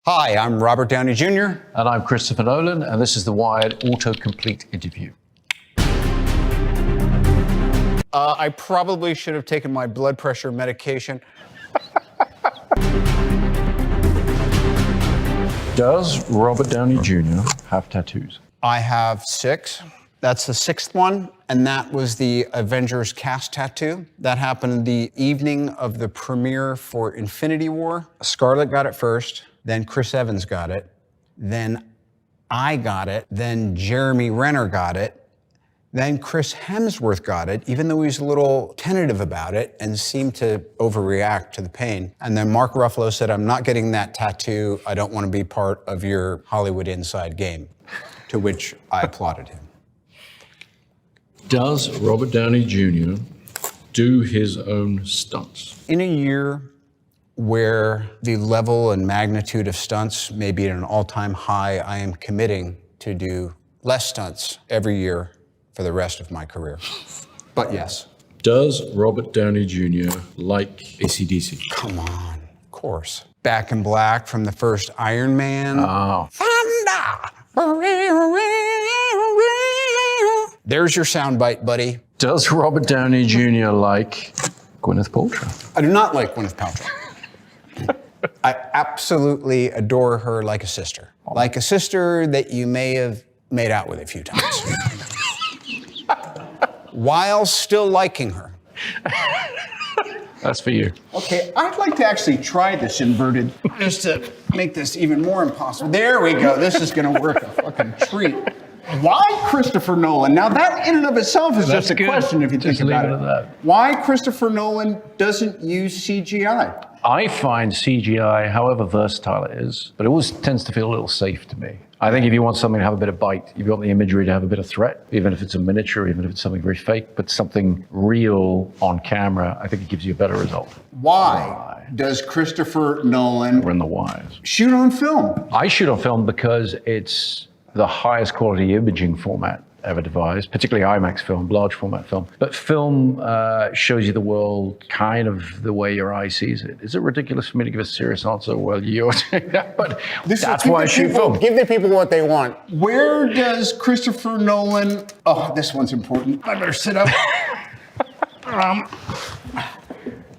Hi, I'm Robert Downey Jr. And I'm Christopher Nolen, and this is the Wired Autocomplete Interview. I probably should have taken my blood pressure medication. Does Robert Downey Jr. have tattoos? I have 6. That's the 6th one, and that was the Avengers cast tattoo. That happened the evening of the premiere for Infinity War. Scarlett got it first, then Chris Evans got it, then I got it, then Jeremy Renner got it, then Chris Hemsworth got it, even though he was a little tentative about it and seemed to overreact to the pain. And then Mark Ruffalo said, I'm not getting that tattoo. I don't want to be part of your Hollywood inside game, to which I applauded him. Does Robert Downey Jr. do his own stunts? In a year where the level and magnitude of stunts may be at an all-time high, I am committing to do less stunts every year for the rest of my career. But yes. Does Robert Downey Jr. like AC/DC? Come on, of course. Back in Black from the first Iron Man. Oh. Thunder! There's your soundbite, buddy. Does Robert Downey Jr. like Gwyneth Paltrow? I do not like Gwyneth Paltrow. I absolutely adore her like a sister. Like a sister that you may have made out with a few times. While still liking her. That's for you. Okay, I'd like to actually try this inverted, just to make this even more impossible. There we go, this is gonna work a fucking treat. Why Christopher Nolen? Now that in and of itself is just a question if you think about it. Why Christopher Nolen doesn't use CGI? I find CGI, however versatile it is, but it always tends to feel a little safe to me. I think if you want something to have a bit of bite, if you want the imagery to have a bit of threat, even if it's a miniature, even if it's something very fake, but something real on camera, I think it gives you a better result. Why does Christopher Nolen We're in the wires. shoot on film? I shoot on film because it's the highest quality imaging format ever devised, particularly IMAX film, large format film. But film shows you the world kind of the way your eye sees it. Is it ridiculous for me to give a serious answer? Well, you're saying that, but that's why I shoot film. Give the people what they want. Where does Christopher Nolen, oh, this one's important. I better sit up.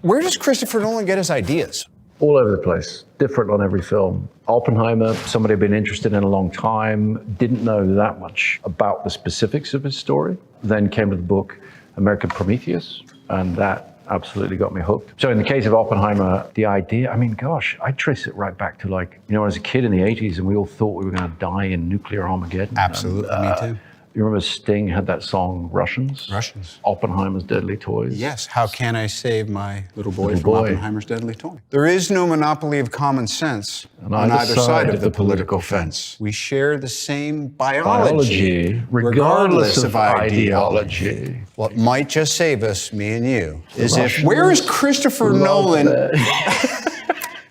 Where does Christopher Nolen get his ideas? All over the place, different on every film. Oppenheimer, somebody I've been interested in a long time, didn't know that much about the specifics of his story. Then came to the book American Prometheus, and that absolutely got me hooked. So in the case of Oppenheimer, the idea, I mean, gosh, I trace it right back to like, you know, as a kid in the 80s and we all thought we were gonna die in nuclear Armageddon. Absolutely, me too. You remember Sting had that song, Russians? Russians. Oppenheimer's Deadly Toys. Yes, how can I save my little boy from Oppenheimer's deadly toy? There is no monopoly of common sense on either side of the political fence. We share the same biology regardless of ideology. What might just save us, me and you, is if, where is Christopher Nolen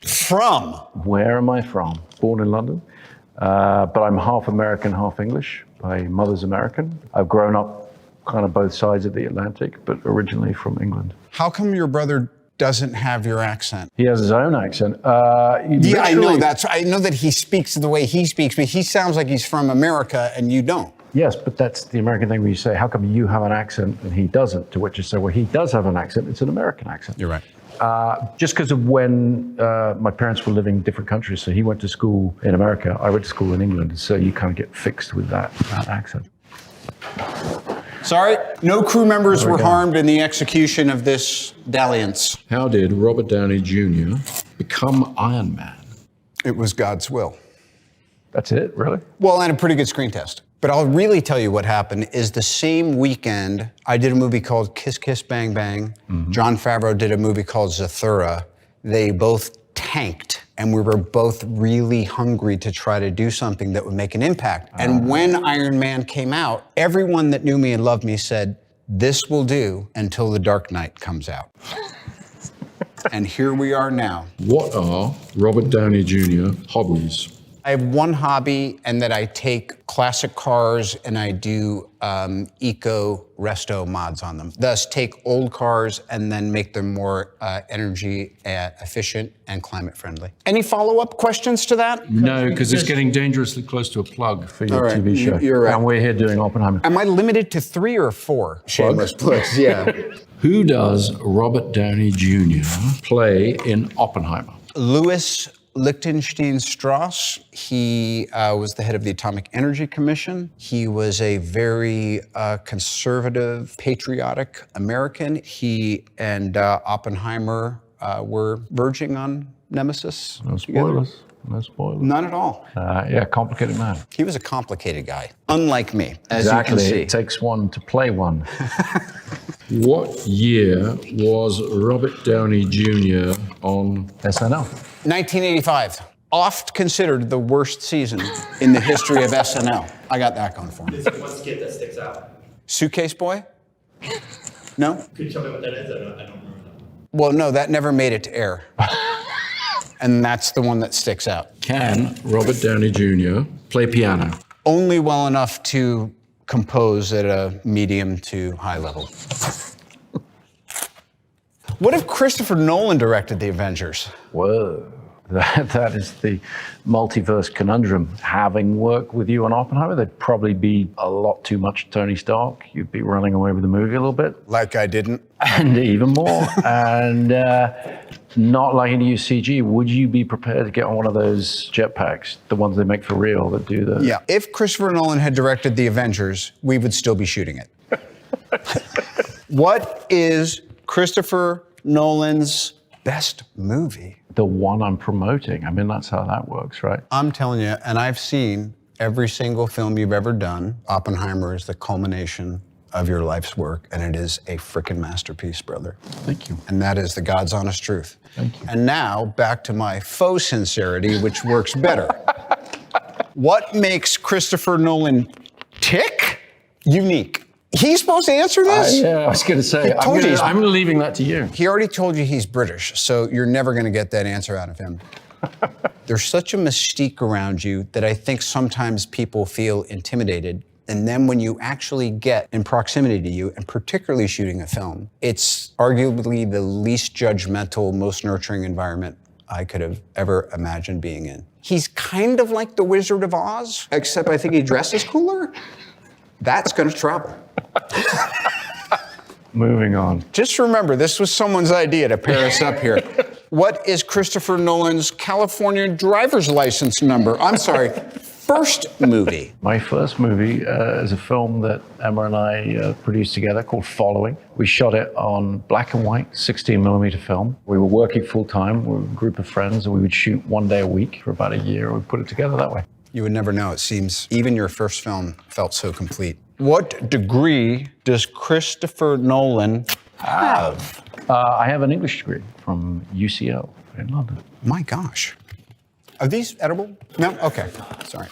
from? Where am I from? Born in London, but I'm half American, half English. My mother's American. I've grown up kind of both sides of the Atlantic, but originally from England. How come your brother doesn't have your accent? He has his own accent. Yeah, I know I know that he speaks the way he speaks, but he sounds like he's from America and you don't. Yes, but that's the American thing where you say, how come you have an accent and he doesn't? To which you say, well, he does have an accent. It's an American accent. You're right. Just because of when my parents were living in different countries. So he went to school in America, I went to school in England. So you kind of get fixed with that accent. Sorry, no crew members were harmed in the execution of this dalliance. How did Robert Downey Jr. become Iron Man? It was God's will. That's it, really? Well, and a pretty good screen test. But I'll really tell you what happened is the same weekend, I did a movie called Kiss Kiss Bang Bang. Mm-hmm. Jon Favreau did a movie called Zathura. They both tanked, and we were both really hungry to try to do something that would make an impact. And when Iron Man came out, everyone that knew me and loved me said, this will do until The Dark Knight comes out. And here we are now. What are Robert Downey Jr. hobbies? I have one hobby, and that I take classic cars and I do eco resto mods on them. Thus, take old cars and then make them more energy efficient and climate friendly. Any follow-up questions to that? No, because it's getting dangerously close to a plug for your All right, TV show. you're right. And we're here doing Oppenheimer. Am I limited to 3 or 4 shameless plugs? Yeah. Who does Robert Downey Jr. play in Oppenheimer? Louis Lichtenstein Strauss. He was the head of the Atomic Energy Commission. He was a very conservative, patriotic American. He and Oppenheimer were verging on nemesis. No spoilers. No spoilers. None at all. Yeah, complicated man. He was a complicated guy, unlike me, as Exactly. you can see. It takes one to play one. What year was Robert Downey Jr. on SNL. 1985. Oft considered the worst season in the history of SNL. I got that going for me. There's one skit that sticks out. Suitcase Boy? No? Could you tell me what that is? I don't remember that. Well, no, that never made it to air. And that's the one that sticks out. Can Robert Downey Jr. play piano? Only well enough to compose at a medium to high level. What if Christopher Nolan directed The Avengers? Whoa. That is the multiverse conundrum. Having worked with you on Oppenheimer, there'd probably be a lot too much Tony Stark. You'd be running away with the movie a little bit. Like I didn't. And even more. And not liking to use CG. Would you be prepared to get on one of those jetpacks, the ones they make for real that do the... Yeah. If Christopher Nolan had directed The Avengers, we would still be shooting it. What is Christopher Nolan's best movie? The one I'm promoting. I mean, that's how that works, right? I'm telling you, and I've seen every single film you've ever done. Oppenheimer is the culmination of your life's work, and it is a frickin' masterpiece, brother. Thank you. And that is the God's honest truth. Thank you. And now, back to my faux sincerity, which works better. What makes Christopher Nolan tick? Unique. He's supposed to answer this? Yeah, I was going to say, told you. I'm leaving that to you. He already told you he's British, so you're never going to get that answer out of him. There's such a mystique around you that I think sometimes people feel intimidated. And then when you actually get in proximity to you, and particularly shooting a film, it's arguably the least judgmental, most nurturing environment I could have ever imagined being in. He's kind of like the Wizard of Oz, except I think he dresses cooler. That's going to travel. Moving on. Just remember, this was someone's idea to pair us up here. What is Christopher Nolan's California driver's license number? I'm sorry, first movie. My first movie is a film that Emma and I produced together called Following. We shot it on black and white, 16mm film. We were working full time. We were a group of friends, and we would shoot one day a week for about a year. We put it together that way. You would never know. It seems even your first film felt so complete. What degree does Christopher Nolan have? I have an English degree from UCL in London. My gosh. Are these edible? No? Okay. Sorry.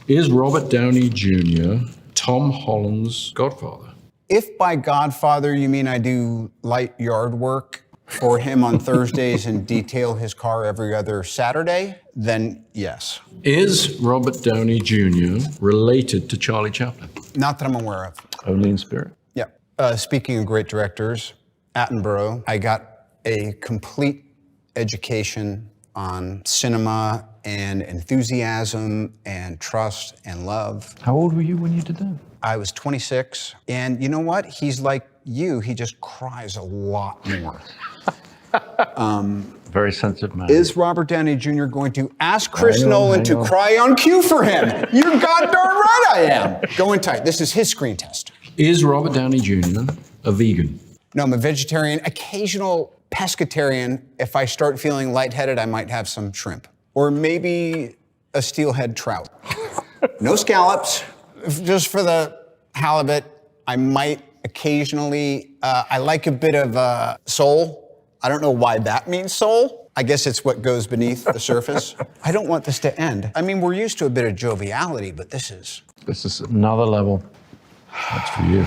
Is Robert Downey Jr. Tom Holland's godfather? If by Godfather you mean I do light yard work for him on Thursdays and detail his car every other Saturday, then yes. Is Robert Downey Jr. related to Charlie Chaplin? Not that I'm aware of. Only in spirit. Yeah. Speaking of great directors, Attenborough, I got a complete education on cinema and enthusiasm and trust and love. How old were you when you did that? I was 26, and you know what? He's like you, he just cries a lot more. Very sensitive man. Is Robert Downey Jr. going to ask Chris Hang on, Nolan hang to on. cry on cue for him? You're goddamn right I am. Go in tight. This is his screen test. Is Robert Downey Jr. a vegan? No, I'm a vegetarian, occasional pescatarian. If I start feeling lightheaded, I might have some shrimp. Or maybe a steelhead trout. No scallops, just for the halibut. I might occasionally, I like a bit of sole. I don't know why that means soul. I guess it's what goes beneath the surface. I don't want this to end. I mean, we're used to a bit of joviality, but this is... This is another level. That's for you.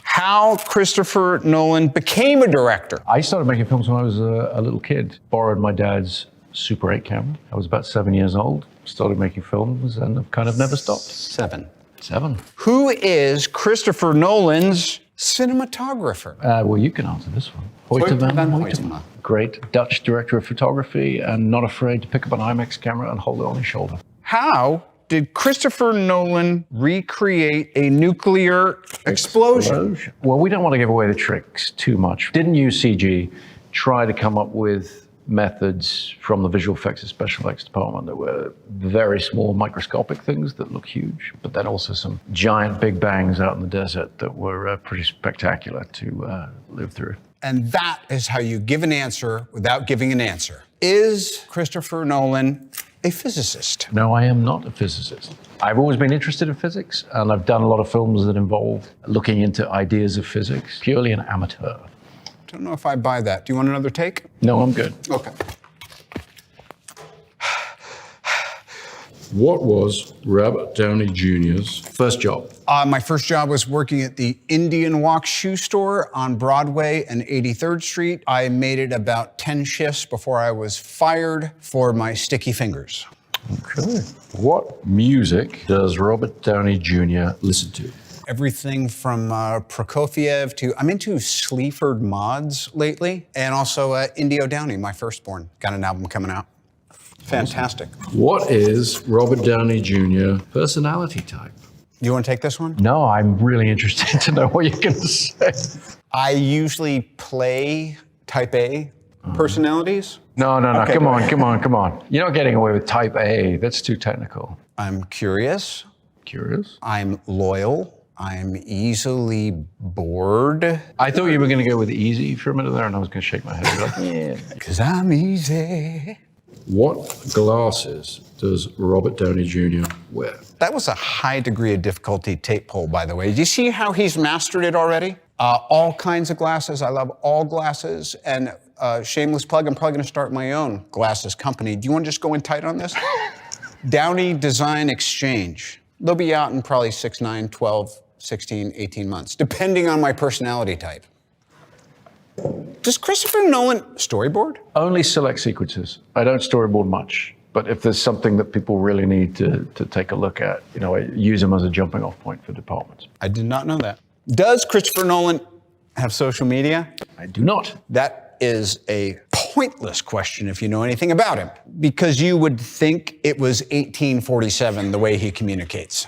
How Christopher Nolan became a director. I started making films when I was a little kid. Borrowed my dad's Super 8 camera. I was about 7 years old, started making films, and I've kind of never stopped. 7. 7. Who is Christopher Nolan's cinematographer? Well, you can answer this one. Hoyte van Hoytema. Great Dutch director of photography and not afraid to pick up an IMAX camera and hold it on his shoulder. How did Christopher Nolan recreate a nuclear explosion? Well, we don't want to give away the tricks too much. Didn't use CG, try to come up with methods from the visual effects and special effects department that were very small microscopic things that look huge, but then also some giant big bangs out in the desert that were pretty spectacular to live through. And that is how you give an answer without giving an answer. Is Christopher Nolan a physicist? No, I am not a physicist. I've always been interested in physics, and I've done a lot of films that involve looking into ideas of physics, purely an amateur. I don't know if I buy that. Do you want another take? No, I'm good. Okay. What was Robert Downey Jr.'s first job? My first job was working at the Indian Walk shoe store on Broadway and 83rd Street. I made it about 10 shifts before I was fired for my sticky fingers. Okay. What music does Robert Downey Jr. listen to? Everything from Prokofiev to, I'm into Sleaford Mods lately, and also Indio Downey, my firstborn. Got an album coming out. Fantastic. What is Robert Downey Jr. personality type? You want to take this one? No, I'm really interested to know what you're going to say. I usually play type A personalities. No, Okay, come go on, ahead. come on. You're not getting away with type A. That's too technical. I'm curious. Curious? I'm loyal. I'm easily bored. I thought you were going to go with easy for a minute there, and I was going to shake my head. Like, yeah. Because I'm easy. What glasses does Robert Downey Jr. wear? That was a high degree of difficulty tape poll, by the way. Do you see how he's mastered it already? All kinds of glasses. I love all glasses. And shameless plug, I'm probably going to start my own glasses company. Do you want to just go in tight on this? Downey Design Exchange. They'll be out in probably 6, 9, 12, 16, 18 months, depending on my personality type. Does Christopher Nolan storyboard? Only select sequences. I don't storyboard much. But if there's something that people really need to take a look at, you know, I use them as a jumping off point for departments. I did not know that. Does Christopher Nolan have social media? I do not. That is a pointless question if you know anything about him, because you would think it was 1847 the way he communicates.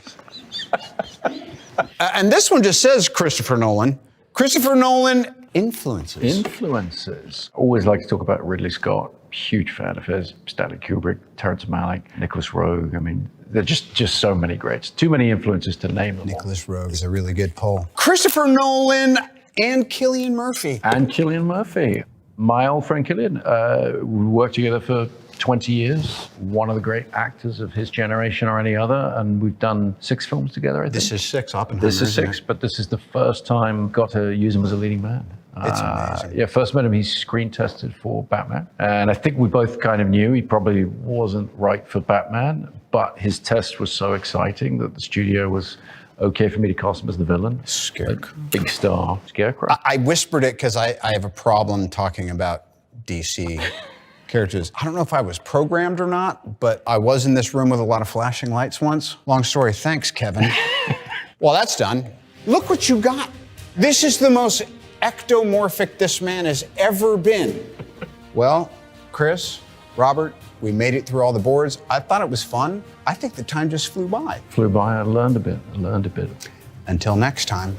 And this one just says Christopher Nolan. Christopher Nolan influences. Influences. Always like to talk about Ridley Scott. Huge fan of his. Stanley Kubrick, Terrence Malick, Nicholas Roeg. I mean, they're just so many greats. Too many influences to name them all. Nicholas Roeg is a really good poll. Christopher Nolan and Cillian Murphy. And Cillian Murphy. My old friend Cillian. We worked together for 20 years. One of the great actors of his generation or any other. And we've done 6 films together, I think. This is 6, Oppenheimer. This is 6, but this is the first time got to use him as a leading man. It's amazing. Yeah, first met him, he screen tested for Batman. And I think we both kind of knew he probably wasn't right for Batman, but his test was so exciting that the studio was okay for me to cast him as the villain. Scarecrow. Big star. Scarecrow. I whispered it because I have a problem talking about DC characters. I don't know if I was programmed or not, but I was in this room with a lot of flashing lights once. Long story. Thanks, Kevin. Well, that's done. Look what you got. This is the most ectomorphic this man has ever been. Well, Chris, Robert, we made it through all the boards. I thought it was fun. I think the time just flew by. Flew by, I learned a bit. Until next time.